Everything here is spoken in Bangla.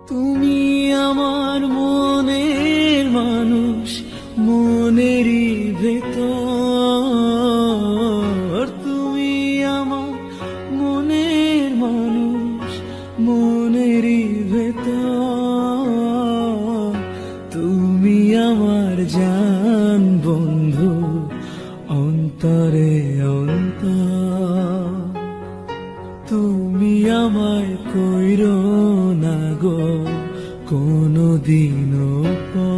তুমি আমার মনের মানুষ, মনেরই ভেতর। তুমি আমার মনের মানুষ, মনেরই ভেতর। তুমি আমার জান বন্ধু, অন্তরে অন্তর। তুমি আমায় কইরো না গো কোনদিনও পর।